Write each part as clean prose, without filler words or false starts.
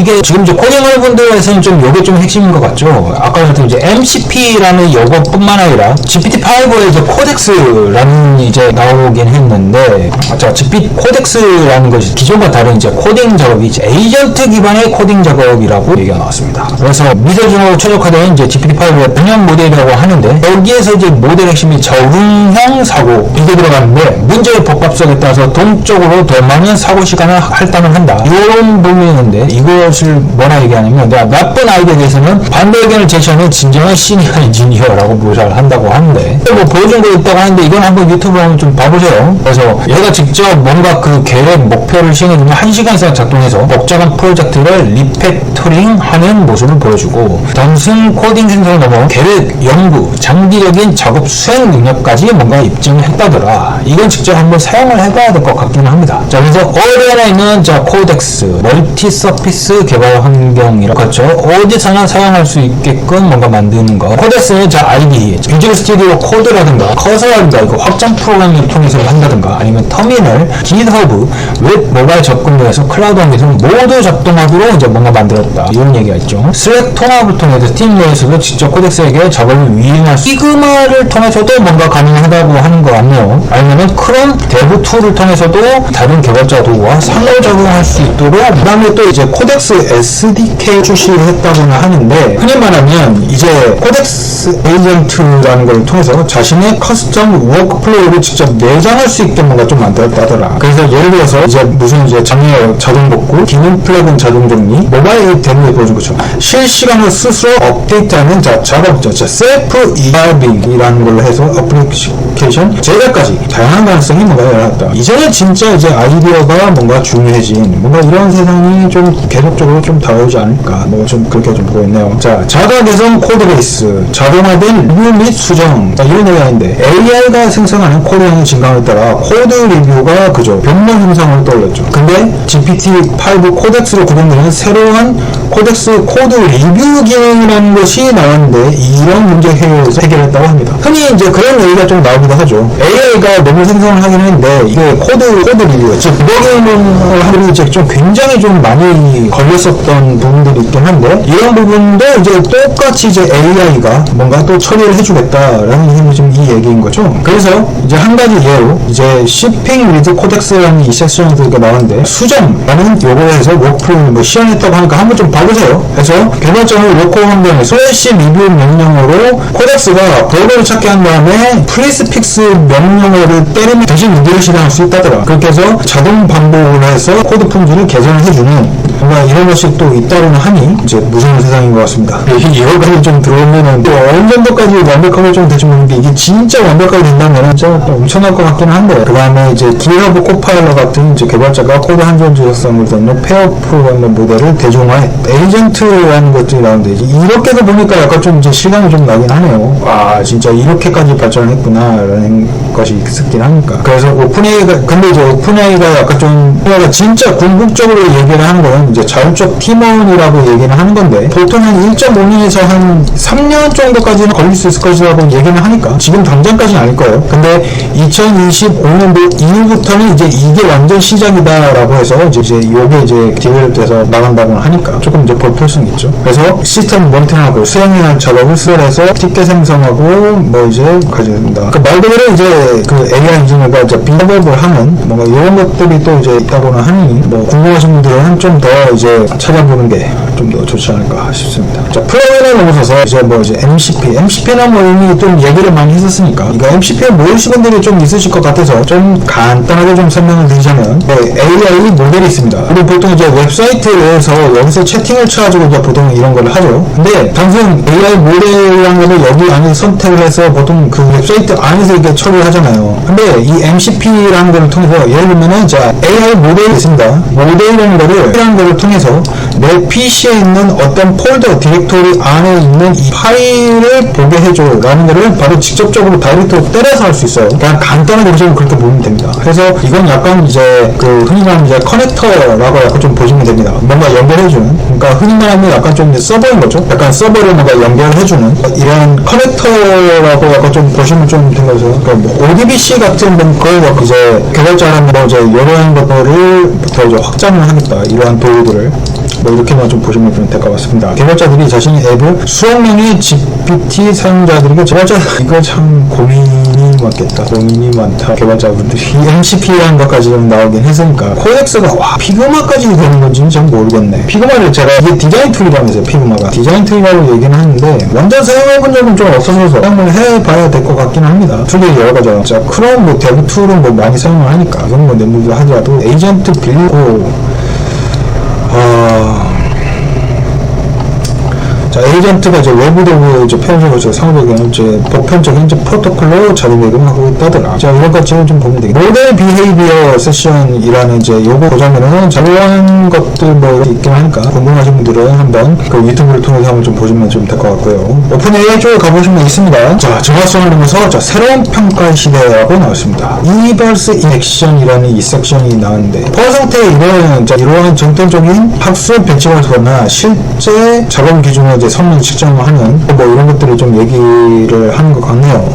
이게 지금 이제 코딩할 분들에서는 좀 요게 좀 핵심인 것 같죠. 아까 말했던 이제 MCP라는 요거뿐만 아니라 GPT-5에 이제 코덱스라는 이제 나오긴 했는데, 자, GPT 코덱스라는 것이 기존과 다른 이제 코딩 작업이 이제 에이전트 기반의 코딩 작업이라고 얘기가 나왔습니다. 그래서 미세중하고 최적화된 이제 GPT-5의 분양 모델이라고 하는데, 여기에서 이제 모델 핵심이 적응형 사고 이게 들어가는데, 문제의 복합성에 따라서 동적으로 더 많은 사고 시간을 할당을 한다, 이런 부분이 있는데, 이것을 뭐라 얘기하냐면, 나쁜 아이디어에 대해서는 반대 의견을 제시하는 진정한 시니어 엔지니어라고 묘사를 한다고 하는데, 뭐 보여준 거 있다고 하는데 이건 한번 유튜브 한번 좀 봐보세요. 그래서 얘가 직접 뭔가 그 계획 목표를 시행해주면 1시간 이상 작동해서 복잡한 프로젝트를 리팩토링하는 모습을 보여주고, 단순 코딩 생성을 넘어 계획, 연구, 장기적인 작업 수행 능력까지 뭔가 입증을 했다더라. 이건 직접 한번 사용을 해봐야 될 것 같기는 합니다. 자, 그래서 어디에나 있는 자 코덱스, 멀티 서피스 개발 환경이라고 하죠. 어디서나 사용할 수 있게끔 뭔가 만드는 거. 코덱스는 자 IDE, 비주얼 스튜디오 코드라든가 커서라든가 이거 확장 프로그램을 통해서 한다든가, 아니면 터미널, 깃허브, 웹, 모바일 접근 등에서 클라우드 환경에서 모두 작동하도록 이제 뭔가 만들었다, 이런 얘기가 있죠. 슬랙 통합을 통해서 팀 내에서도 직접 코덱스에게 작업을 위임할 수, 시그마를 통해서도 뭔가 가능하다고 하는 것 같네요. 아니면은 크롬 데브 툴을 통해서도 다른 개발자 도구와 상호작용할 수 있도록, 그 다음에 또 이제 코덱스 SDK 출시를 했다고는 하는데, 흔히 말하면 이제 코덱스 에이전트라는 걸 통해서 자신의 커스텀 워크플로우를 직접 내장할 수 있게 뭔가 좀 만들었다더라. 그래서 예를 들어서 이제 무슨 이제 장애 자동 복구, 기능 플래그 자동 정리, 모바일 데모에 보여준 것처럼 실시간으로 스스로 업데이트하는 작업죠. 셀프 이발빙이라는 걸로 해서 어플리케이션 제작까지 다양한 가능성이 뭔가 열렸다. 이제는 진짜 이제 아이디어가 뭔가 중요해진 뭔가 이런 세상이 좀 계속적으로 좀 다가오지 않을까, 뭐 좀 그렇게 좀 보고 있네요. 자, 자가 개선 코드베이스, 자동화된 리뷰 및 수정, 이런 내용인데, AI가 생성하는 코드량의 증가에 따라 코드 리뷰가 그저 변명 형상을 떠올렸죠. 근데 GPT-5 코덱스로 구성되는 새로운 코덱스 코드 리뷰 기능이라는 것이 나왔는데, 이런 문제 해결했다고 합니다. 흔히 이제 그런 얘기가 좀 나오기도 하죠. AI가 너무 생성을 하긴 했는데, 이게 코드 리뷰, 즉 버그를 하는 이제 좀 굉장히 좀 많이 걸렸었던 부분들이 있긴 한데, 이런 부분도 이제 똑같이 이제 AI가 뭔가 또 처리를 해주겠다라는 게 지금 이 얘기인 거죠. 그래서 이제 한 가지 예로 이제 shipping with codex라는 이 섹션이 나왔는데, 수정라는 요거에서 워크플로우 뭐 시연했다고 하니까 한번 좀 봐보세요. 그래서 개발자는 로컬 환경에 슬래시 리뷰 명령어로 코덱스가 버그를 찾게 한 다음에 플리스 픽스 명령어를 때리면 대신 리뷰를 실행할 수 있다더라. 그렇게 해서 자동 반복을 해서 코드 품질을 개선을 해주는 뭔가 이런 것이 또 있다고는 하니 이제 무서운 세상인 것 같습니다. 이거까지 좀 들어오면은 또 어느 정도까지 완벽하게 좀 되지 모르는데, 이게 진짜 완벽하게 된다면 진짜 엄청날 것 같긴 한데, 그 다음에 이제 깃허브 코파일럿 같은 이제 개발자가 코드 한전 조작성을 넣는 페어 프로그램 모델을 대중화해 에이전트라는 것들이 나오는데, 이렇게도 보니까 약간 좀 이제 실감이 좀 나긴 하네요. 아, 진짜 이렇게까지 발전을 했구나라는 것이 있었긴 하니까. 그래서 오픈AI가, 근데 이제 오픈AI가 약간 좀 진짜 궁극적으로 얘기를 하는 거는 이제 자율적 팀원이라고 얘기는 하는 건데, 보통 한 1.5년에서 한 3년 정도까지는 걸릴 수 있을 것이라고 얘기는 하니까 지금 당장까지는 아닐 거예요. 근데 2025년도 이후부터는 이제 이게 완전 시작이다라고 해서 이제 요게 이제 디벨롭돼서 나간다고 하니까 조금 이제 볼 필요성이 있죠. 그래서 시스템 모니터링하고 수행할 작업을 수월해서 티켓 생성하고 뭐 이제 가져옵니다. 그 말 그대로 이제 그 AI 엔지니어가 이제 빈답을 하는 뭔가 이런 것들이 또 이제 있다고는 하니, 뭐 궁금하신 분들은 좀 더 이제 찾아보는 게 좀 더 좋지 않을까 싶습니다. 자, 플러그인을 넘어서서 이제 뭐 이제 MCP는 뭐 이미 좀 얘기를 많이 했었으니까, 이거 MCP에 모르시는 분들이 좀 있으실 것 같아서 좀 간단하게 좀 설명을 드리자면, AI 모델이 있습니다. 그리고 보통 이제 웹사이트에서 여기서 채팅을 쳐가지고 이제 보통 이런 걸 하죠. 근데 단순 AI 모델이라는 거는 여기 안에서 선택을 해서 보통 그 웹사이트 안에서 이렇게 처리를 하잖아요. 근데 이 MCP라는 걸 통해서 예를 들면은 자, AI 모델이 있습니다. 모델이라는 거를 통해서 내 PC에 있는 어떤 폴더, 디렉토리 안에 있는 이 파일을 보게 해줘 라는 거를 바로 직접적으로 다이렉트로 때려서 할 수 있어요. 그냥 간단하게 보시면 그렇게 보면 됩니다. 그래서 이건 약간 이제 그 흔히 말하는 이제 커넥터라고 약간 좀 보시면 됩니다. 뭔가 연결해주는, 그러니까 흔히 말하면 약간 좀 서버인 거죠. 약간 서버를 뭔가 연결해주는 이런 커넥터라고 약간 좀 보시면 좀 된 거죠. 그러니까 뭐 ODBC 같은 거 이제 개발자는 뭐 이제 이런 것들을 더 이제 확장을 하겠다, 이러한 도구들을. 뭐 이렇게만 좀 보시면 될 것 같습니다. 개발자들이 자신의 앱을 수억 명의 GPT 사용자들에게 개발자 이거 참 고민이 많겠다. 고민이 많다. 개발자분들이 MCP라는 것까지 좀 나오긴 했으니까 코덱스가 와 피그마까지 되는 건지는 잘 모르겠네. 피그마를 제가 이게 디자인 툴이라면서요. 피그마가 디자인 툴이라고 얘기는 하는데 완전 사용해본 적은 좀 없어서 사용을 해봐야 될 것 같긴 합니다. 툴이 여러 가지죠. 자, 크롬 뭐 데브 툴은 뭐 많이 사용을 하니까 그건 뭐 내무도 하더라도 에이전트 빌리고 자, 에이전트가 이제 외부도 이제 표현적으로 상호적인 이제 보편적인 이제 프로토콜로 자리 매김하고 있다더라. 자, 이런 것들은 좀 보면 되겠다. 모델 비헤이비어 세션이라는 이제 요거 보자면은 자료한 것들 뭐 있긴 하니까 궁금하신 분들은 한번 그 유튜브를 통해서 한번 좀 보시면 좀 될 것 같고요. 오픈 AI 쪽에 가보시면 있습니다. 자, 정확성을 넘어서 자, 새로운 평가 시대라고 나왔습니다. 이버스 액션이라는 이 섹션이 나왔는데 포화 상태의 이러한 정통적인 학술 벤치마크나 실제 작업 기준을 성능 측정을 하는 뭐 이런 것들을 좀 얘기를 하는 것 같네요.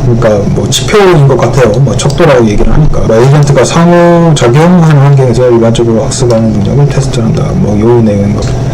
그러니까 뭐 지표인 것 같아요. 뭐 척도라고 얘기를 하니까 뭐 에이전트가 상호작용하는 환경에서 일반적으로 학습하는 능력을 테스트한다. 뭐 요 내용인 것 같아요.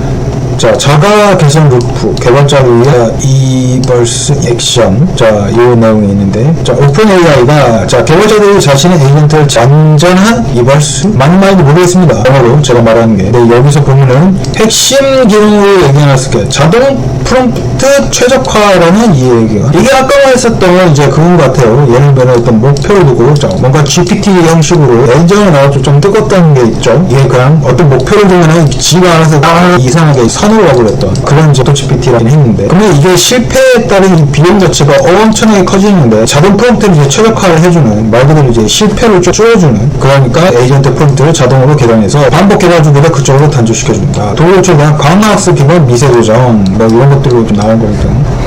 자, 자가 개선 루프, 개발자를 위한 이버스 액션. 자, 요 내용이 있는데, 자, 오픈 AI가, 자, 개발자들이 자신의 에이전트를 안전한 이버스? 맞는 말인지 모르겠습니다. 영어로 제가 말하는 게. 근데 여기서 보면은, 핵심 기능으로 얘기해놨을 게, 자동 프롬프트 최적화라는 이 얘기가. 이게 아까 말했었던 이제 그건 것 같아요. 예를 들어 어떤 목표를 두고, 자, 뭔가 GPT 형식으로 예전에 나와서 좀 뜨겁다는 게 있죠. 이게 그냥 어떤 목표를 두면은 지가 알아서 이상하게 선으로 가버렸던 그런 이제 GPT라긴 했는데, 그러면 이게 실패에 따른 이 비용 자체가 엄청나게 커지는데 자동 프롬프트를 이제 최적화를 해주는 말 그대로 이제 실패를 줄여주는, 그러니까 에이전트 프롬프트를 자동으로 계산해서 반복 개발주보다 그쪽으로 단축시켜줍니다. 도구에 대한 강화학습 기반 미세 조정 뭐 이런 것들로 좀 나온 거거든.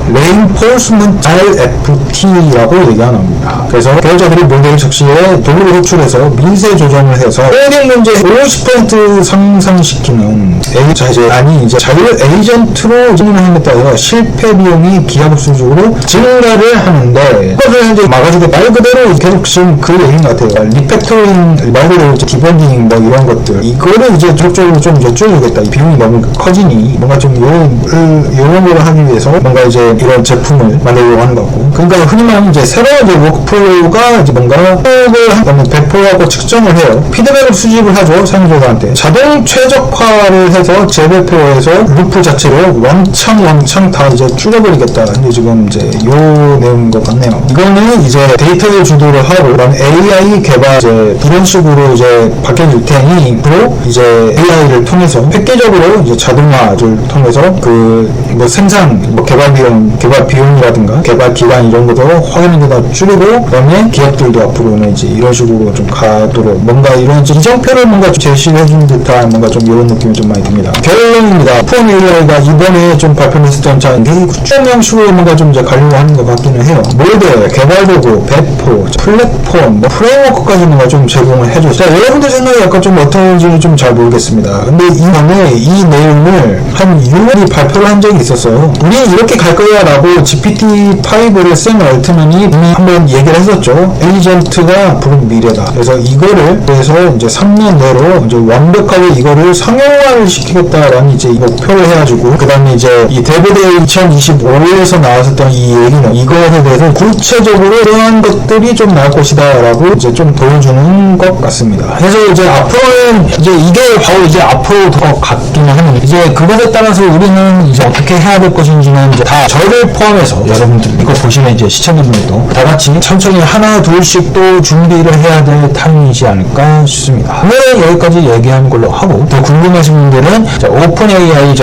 Reinforcement RFT라고 얘기가 나옵니다. 그래서 개발자들이 모델 적시에 도구를 호출해서 미세 조정을 해서 코딩 문제 50% 상승시키는 자, 이제 자율 에이전트로 진행함에 따라 실패 비용이 기하급수적으로 증가를 하는데, 그것을 이제 막아주게 말 그대로 계속 지금 그 얘기인 것 같아요. 리팩토링, 말 그대로 디버깅 뭐 이런 것들, 이거를 이제 적극적으로 좀 줄여주겠다. 이 비용이 너무 커지니 뭔가 좀 요런 거를 하기 위해서 뭔가 이제 이런 제품을 만들려고 하는 거고. 그러니까 흔히 말하는 이제 새로운 이제 워크플로우가 이제 뭔가 피드백을 배포하고 측정을 해요. 피드백을 수집을 하죠, 사용자들한테. 자동 최적화를 해서 재배포해서 루프 자체를 왕창 다 이제 줄여버리겠다. 근데 지금 이제 요 내용인 것 같네요. 이거는 이제 데이터를 주도를 하고 그런 AI 개발 이제 이런 식으로 이제 바뀌어질 테니 또 이제 AI를 통해서 획기적으로 이제 자동화를 통해서 그 뭐 생산 뭐 개발 비용이라든가 개발 기간 이런 것도 확연하게 다 줄이고, 그다음에 기업들도 앞으로는 이제 이런 식으로 좀 가도록 뭔가 이런 이정표를 뭔가 좀 제시를 해주는 듯한 뭔가 좀 이런 느낌이 좀 많이 듭니다. 결론입니다. 오픈 AI가 이번에 좀 발표했었던 자 구축 형식으로 뭔가 좀 이제 가려고 하는 것 같기는 해요. 모델, 개발 도구, 배포, 플랫폼, 뭐 프레임워크까지 뭔가 좀 제공을 해줬어요. 자, 여러분들 생각이 약간 좀 어떤지는 좀 잘 모르겠습니다. 근데 이번에 이 내용을 한 6월이 발표를 한 적이 있었어요. 우리 이렇게 갈 거야 라고 GPT-5를 샘 얼트만이 이미 한번 얘기를 했었죠. 에이전트가 부른 미래다. 그래서 이거를 그래서 이제 3년 내로 이제 완벽하게 이거를 상용화를 시키겠다라는 이제 목표를 해가지고, 그 다음에 이제 이 데브데이 2025에서 나왔었던 이 얘기는 이것에 대해서 구체적으로 이러한 것들이 좀 나올 것이다 라고 이제 좀 보여주는 것 같습니다. 그래서 이제 앞으로는 이제 이게 바로 이제 앞으로 더 같기는 하는, 이제 그것에 따라서 우리는 이제 어떻게 해야 될 것인지는 이제 다 저를 포함해서 여러분들 이거 보시면 이제 시청자분들도 다 같이 천천히 하나 둘씩 또 준비를 해야 될 타임이지 않을까 싶습니다. 오늘은 여기까지 얘기하는 걸로 하고, 더 궁금하신 분들은 오픈 AI